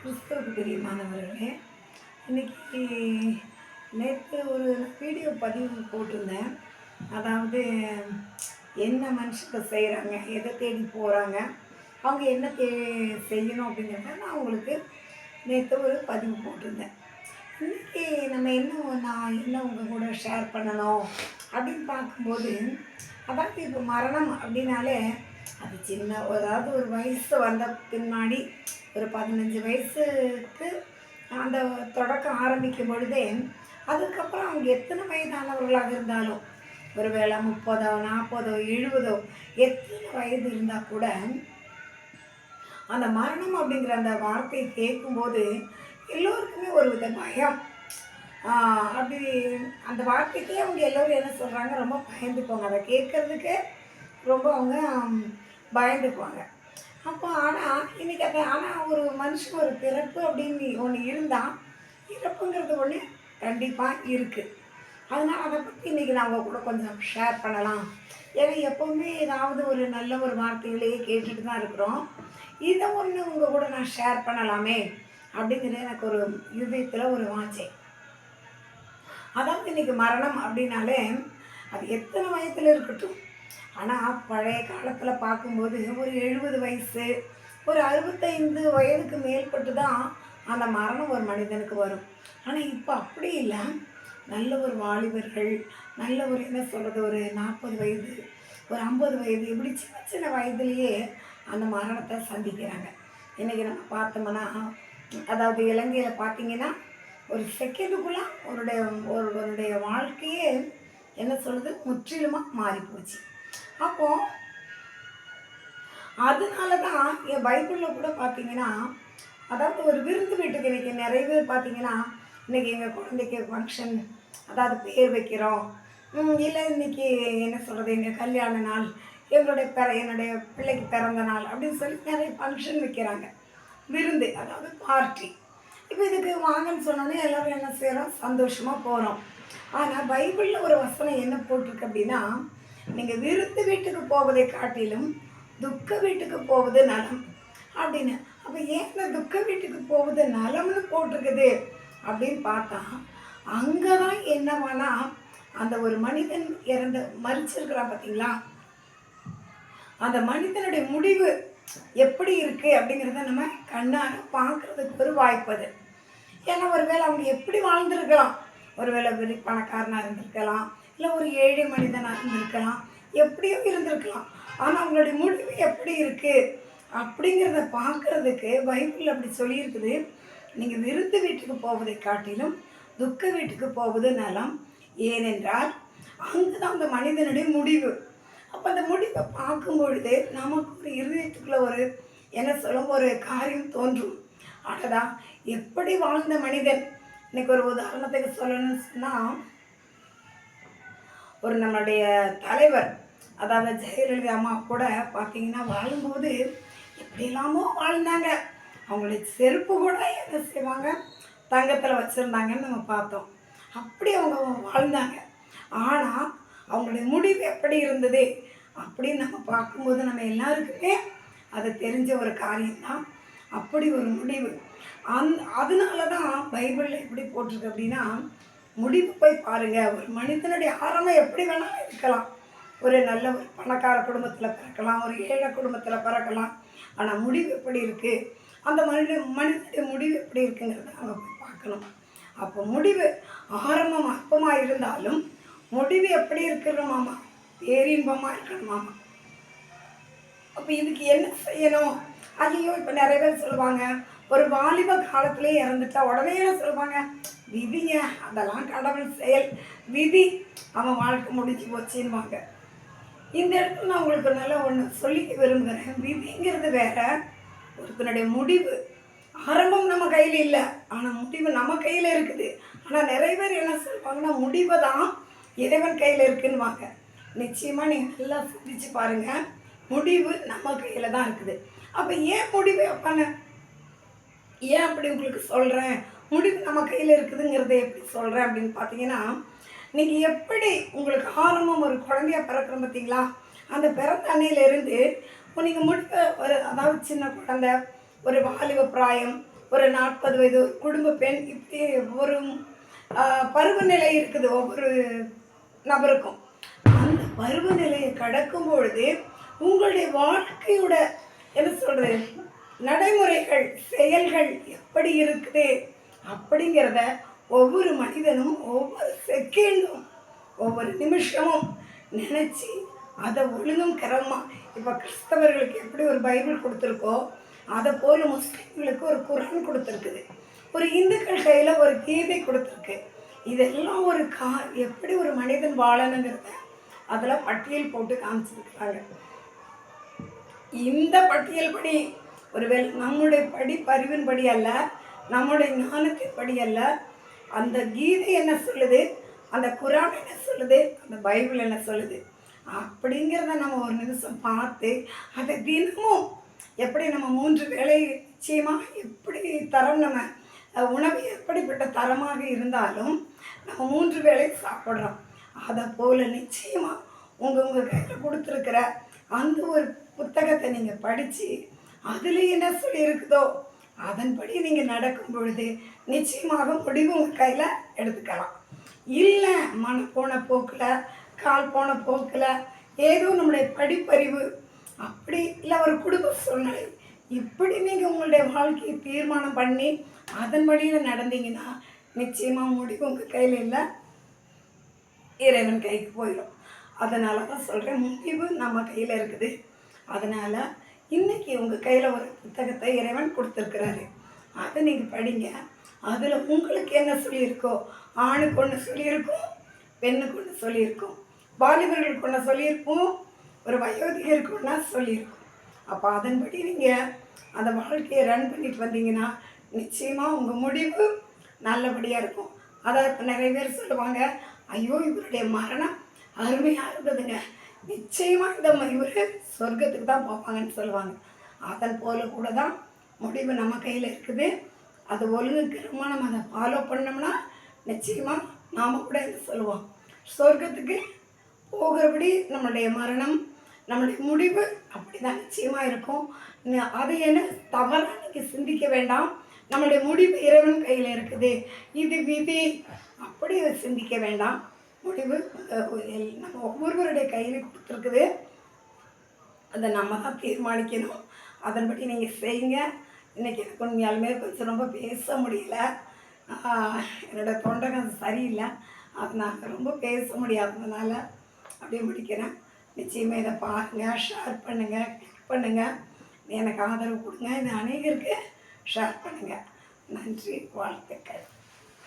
கிறிஸ்துவுக்கு பிரியமானவர்களே, இன்றைக்கி நேற்று ஒரு வீடியோ பதிவு போட்டிருந்தேன். அதாவது என்ன மனுஷங்க செய்கிறாங்க, எதை தேடி போகிறாங்க, அவங்க என்ன செய்யணும் அப்படிங்கிறத நான் உங்களுக்கு நேற்று ஒரு பதிவு போட்டிருந்தேன். இன்றைக்கி நான் என்ன உங்கள் கூட ஷேர் பண்ணணும் அப்படின்னு பார்க்கும்போது, அதாவது இப்போ மரணம் அப்படின்னாலே அது அதாவது ஒரு வயசு வந்த பின்னாடி ஒரு 15 வயசுக்கு அந்த தொடக்கம் ஆரம்பிக்கும் பொழுதே, அதுக்கப்புறம் அவங்க எத்தனை வயதானவர்களாக இருந்தாலும், ஒரு வேளை 30ஓ 40ஓ 70ஓ எத்தனை வயது இருந்தால் கூட அந்த மரணம் அப்படிங்கிற அந்த வார்த்தையை கேட்கும்போது எல்லோருக்குமே ஒரு வித பயம். அப்படி அந்த வார்த்தைக்கே அவங்க எல்லோரும் என்ன சொல்கிறாங்க, ரொம்ப பயந்துக்குவாங்க. அதை கேட்குறதுக்கு ரொம்ப அவங்க பயந்துக்குவாங்க. அப்போ இன்றைக்கி ஒரு மனுஷன் ஒரு பிறப்பு அப்படின்னு ஒன்று இருந்தால், இறப்புங்கிறது ஒன்று கண்டிப்பாக இருக்குது. அதனால் அதை பற்றி இன்றைக்கி நான் உங்கள் கூட கொஞ்சம் ஷேர் பண்ணலாம். ஏன்னா எப்போவுமே ஏதாவது ஒரு நல்ல ஒரு வார்த்தைகளையே கேட்டுட்டு தான் இருக்கிறோம். இதை ஒன்று உங்கள் கூட நான் ஷேர் பண்ணலாமே அப்படிங்கிறது எனக்கு ஒரு இதயத்தில் ஒரு வாஞ்சை. அதாவது இன்றைக்கி மரணம் அப்படின்னாலே அது எத்தனை வயதில் இருக்கட்டும், ஆனால் பழைய காலத்தில் பார்க்கும்போது ஒரு 70 வயசு, ஒரு 65 வயதுக்கு மேற்பட்டு தான் அந்த மரணம் ஒரு மனிதனுக்கு வரும். ஆனால் இப்போ அப்படி இல்லை. நல்ல ஒரு வாலிபர்கள், நல்ல ஒரு என்ன சொல்கிறது, ஒரு 40 வயது, ஒரு 50 வயது, இப்படி சின்ன சின்ன வயதுலேயே அந்த மரணத்தை சந்திக்கிறாங்க. இன்றைக்கி நம்ம பார்த்தோம்னா, அதாவது இலங்கையில் பார்த்திங்கன்னா ஒரு செகண்டுக்குள்ளே ஒருவருடைய வாழ்க்கையே என்ன சொல்கிறது, முற்றிலுமாக மாறிப்போச்சு. அப்போது அதனால தான் என் பைபிளில் கூட பார்த்தீங்கன்னா, அதாவது ஒரு விருந்து வீட்டுக்கு இன்றைக்கி நிறைய பேர் பார்த்தீங்கன்னா, இன்றைக்கி எங்கள் குழந்தைக்கு ஃபங்க்ஷன், அதாவது பேர் வைக்கிறோம், இல்லை இன்றைக்கி என்ன சொல்கிறது, எங்கள் கல்யாண நாள், என்னுடைய பிள்ளைக்கு பிறந்த நாள் அப்படின்னு சொல்லி நிறைய ஃபங்க்ஷன் வைக்கிறாங்க. விருந்து, அதாவது பார்ட்டி. இப்போ இதுக்கு வாங்கன்னு சொன்னோன்னே எல்லோரும் என்ன செய்கிறோம், சந்தோஷமாக போகிறோம். ஆனால் பைபிளில் ஒரு வசனம் என்ன போட்டிருக்கு அப்படின்னா, நீங்கள் விருந்து வீட்டுக்கு போவதை காட்டிலும் துக்க வீட்டுக்கு போவது நலம் அப்படின்னு. அப்போ ஏன் இந்த துக்க வீட்டுக்கு போவது நலம்னு போட்டிருக்குது அப்படின்னு பார்த்தா, அங்கே தான் என்னவானா அந்த ஒரு மனிதன் மரிச்சிருக்கிறான் பார்த்தீங்களா, அந்த மனிதனுடைய முடிவு எப்படி இருக்குது அப்படிங்கிறத நம்ம கண்ணார பார்க்குறதுக்கு ஒரு வாய்ப்பு அது. ஏன்னா ஒருவேளை அவங்க எப்படி வாழ்ந்துருக்கலாம், ஒருவேளை பெரிய பணக்காரனாக இருந்திருக்கலாம், இல்லை ஒரு ஏழை மனிதனாக இருந்திருக்கலாம், எப்படியோ இருந்திருக்கலாம். ஆனால் அவங்களுடைய முடிவு எப்படி இருக்குது அப்படிங்கிறத பார்க்குறதுக்கு பைபிள் அப்படி சொல்லியிருக்குது. நீங்கள் விருந்து வீட்டுக்கு போவதை காட்டிலும் துக்க வீட்டுக்கு போவது நலம், ஏனென்றால் அங்கே தான் அந்த மனிதனுடைய முடிவு. அப்போ அந்த முடிவை பார்க்கும் பொழுது நமக்கு ஒரு இருதயத்துக்குள்ள ஒரு என்ன சொல்லும் ஒரு காரியம் தோன்றும். அடடா, எப்படி வாழ்ந்த மனிதன். இன்னைக்கு ஒரு உதாரணத்துக்கு சொல்லணும்னு சொன்னால், ஒரு நம்மளுடைய தலைவர், அதாவது ஜெயலலிதா அம்மா கூட பார்த்தீங்கன்னா வாழும்போது எப்படியெல்லாமோ வாழ்ந்தாங்க. அவங்களுடைய செருப்பு கூட என்ன செய்வாங்க, தங்கத்தில் வச்சுருந்தாங்கன்னு நம்ம பார்த்தோம். அப்படி அவங்க வாழ்ந்தாங்க. ஆனால் அவங்களுடைய முடிவு எப்படி இருந்தது அப்படின்னு நம்ம பார்க்கும்போது நம்ம எல்லாருக்குமே அது தெரிஞ்ச ஒரு காரியம்தான். அப்படி ஒரு முடிவு. அதனால தான் பைபிளில் எப்படி போட்டிருக்கு அப்படின்னா, முடிவு போய் பாருங்கள். ஒரு மனிதனுடைய ஆரம்பம் எப்படி வேணாலும் இருக்கலாம். ஒரு நல்ல ஒரு பணக்கார குடும்பத்தில் பிறக்கலாம், ஒரு ஏழை குடும்பத்தில் பிறக்கலாம். ஆனால் முடிவு எப்படி இருக்குது, அந்த மனிதனுடைய முடிவு எப்படி இருக்குங்கிறத நம்ம போய் பார்க்கணும். அப்போ முடிவு ஆரம்பம் அற்பமாக இருந்தாலும் முடிவு எப்படி இருக்கணுமாமா, பேரின்பமாக இருக்கணுமாமா. அப்போ இதுக்கு என்ன செய்யணும்? ஐயோ, இப்போ நிறைய பேர் சொல்லுவாங்க, ஒரு வாலிப காலத்திலே இறந்துட்டா உடனே என்ன சொல்லுவாங்க, விதிங்க, அதெல்லாம் கடவுள் செயல், விதி, அவன் வாழ்க்கை முடிஞ்சு போச்சுன்னுவாங்க. இந்த இடத்துல நான் உங்களுக்கு நல்லா ஒன்று சொல்லிக்க விரும்புகிறேன். விதிங்கிறது வேற, ஒருத்தனுடைய முடிவு. ஆரம்பம் நம்ம கையில் இல்லை, ஆனால் முடிவு நம்ம கையில் இருக்குது. ஆனால் நிறைய பேர் என்ன சொல்லுவாங்கன்னா, முடிவை தான் இறைவன் கையில் இருக்குன்னுவாங்க. நிச்சயமாக நீங்கள் நல்லா சிந்திச்சு பாருங்கள், முடிவு நம்ம கையில் தான் இருக்குது. அப்போ ஏன் முடிவு அப்பான ஏன் அப்படி உங்களுக்கு சொல்கிறேன், முடிவு நம்ம கையில் இருக்குதுங்கிறத எப்படி சொல்கிறேன் அப்படின்னு பார்த்தீங்கன்னா, நீங்கள் எப்படி உங்களுக்கு ஆரம்பம் ஒரு குழந்தையா பிறக்கிறோம் பார்த்தீங்களா, அந்த பிறந்த அன்னையிலேருந்து நீங்கள் முடிவை அதாவது சின்ன குழந்தை, ஒரு வாலிப பிராயம், ஒரு 40 வயது ஒரு குடும்ப பெண், இப்படி ஒரு பருவநிலை இருக்குது ஒவ்வொரு நபருக்கும். அந்த பருவநிலையை கடக்கும் பொழுது உங்களுடைய வாழ்க்கையோட என்ன சொல்கிறது நடைமுறைகள் செயல்கள் எப்படி இருக்குது அப்படிங்கிறத ஒவ்வொரு மனிதனும் ஒவ்வொரு செகண்டும் ஒவ்வொரு நிமிஷமும் நினச்சி அதை ஒழுங்கும் கிரமமாக இப்போ கிறிஸ்தவர்களுக்கு எப்படி ஒரு பைபிள் கொடுத்துருக்கோ அதை போல் முஸ்லீம்களுக்கு ஒரு குரான் கொடுத்துருக்குது, ஒரு இந்துக்கள் கையில் ஒரு கீதை கொடுத்துருக்கு. இதெல்லாம் ஒரு எப்படி ஒரு மனிதன் வாழணுங்கிறத அதில் பட்டியல் போட்டு காமிச்சிருக்கிறாங்க. இந்த பட்டியல் படி நம்முடைய படிப்பறிவின்படி அல்ல, நம்முடைய ஞானத்தின் படி அல்ல, அந்த கீதை என்ன சொல்லுது, அந்த குரான் என்ன சொல்லுது, அந்த பைபிள் என்ன சொல்லுது அப்படிங்கிறத நம்ம ஒரு நிமிஷம் பார்த்து அதை தினமும் எப்படி நம்ம 3 வேளை நிச்சயமாக எப்படி தரம் நம்ம உணவு எப்படிப்பட்ட தரமாக இருந்தாலும் நம்ம 3 வேளை சாப்பிட்றோம். அதை போல் நிச்சயமாக உங்கள் கையில் கொடுத்துருக்கிற அந்த ஒரு புத்தகத்தை நீங்கள் படித்து அதில் என்ன சொல்லியிருக்குதோ அதன்படி நீங்கள் நடக்கும் பொழுது நிச்சயமாக முடிவு உங்கள் கையில் எடுத்துக்கலாம். இல்லை மனம் போன போக்கில் கால் போன போக்கில் ஏதோ நம்முடைய படிப்பறிவு அப்படி இல்லை ஒரு குடும்ப சூழ்நிலை இப்படி நீங்கள் உங்களுடைய வாழ்க்கையை தீர்மானம் பண்ணி அதன்படியில் நடந்தீங்கன்னா நிச்சயமாக முடிவு உங்கள் கையில் இல்லை, இறைவன் கைக்கு போயிடும். அதனால தான் சொல்கிறேன், முடிவு நம்ம கையில் இருக்குது. அதனால் இன்றைக்கி உங்கள் கையில் ஒரு புத்தகத்தை இறைவன் கொடுத்துருக்குறாரு, அதை நீங்கள் படிங்க. அதில் உங்களுக்கு என்ன சொல்லியிருக்கோ, ஆணுக்கு ஒன்று சொல்லியிருக்கோம், பெண்ணுக்கு ஒன்று சொல்லியிருக்கோம், வாலிபர்களுக்கு ஒன்று சொல்லியிருக்கோம், ஒரு வயோதிகருக்கு ஒன்றா சொல்லியிருக்கோம். அப்போ அதன்படி நீங்கள் அந்த வாழ்க்கையை ரன் பண்ணிட்டு வந்தீங்கன்னா நிச்சயமாக உங்கள் முடிவு நல்லபடியாக இருக்கும். அதை இப்போ நிறைய பேர் சொல்லுவாங்க, ஐயோ இவருடைய மரணம் அருமையாக இருந்ததுங்க, நிச்சயமாக இந்த இவர் சொர்க்கத்துக்கு தான் போவாங்கன்னு சொல்லுவாங்க. அதன் போல் கூட தான் முடிவு நம்ம கையில் இருக்குது. அது ஒழுங்குக்கிரமாக நம்ம அதை ஃபாலோ பண்ணோம்னா நிச்சயமாக நாம் கூட என்ன சொல்லுவோம், சொர்க்கத்துக்கு போகிறபடி நம்மளுடைய மரணம் நம்மளுடைய முடிவு அப்படி தான் நிச்சயமாக இருக்கும். அது என்ன தவறாக நீங்கள் சிந்திக்க வேண்டாம். நம்மளுடைய முடிவு இறைவன் கையில் இருக்குது, இது விதி அப்படி சிந்திக்க வேண்டாம். முடிவு நம்ம ஒவ்வொருவருடைய கையில் கொடுத்துருக்குது, அதை நம்ம தான் தீர்மானிக்கணும். அதன்படி நீங்கள் செய்யுங்க. இன்றைக்கி எனக்கு உண்மையாலுமே கொஞ்சம் ரொம்ப பேச முடியல, என்னோடய தொண்டகம் சரியில்லை, அது நான் ரொம்ப பேச முடியாததுனால அப்படியே முடிக்கிறேன். நிச்சயமாக இதை பாருங்கள், ஷேர் பண்ணுங்கள், கிளிக் பண்ணுங்கள், எனக்கு ஆதரவு கொடுங்க. இது அநேகருக்கு ஷேர் பண்ணுங்கள். நன்றி, வாழ்த்துக்கள்.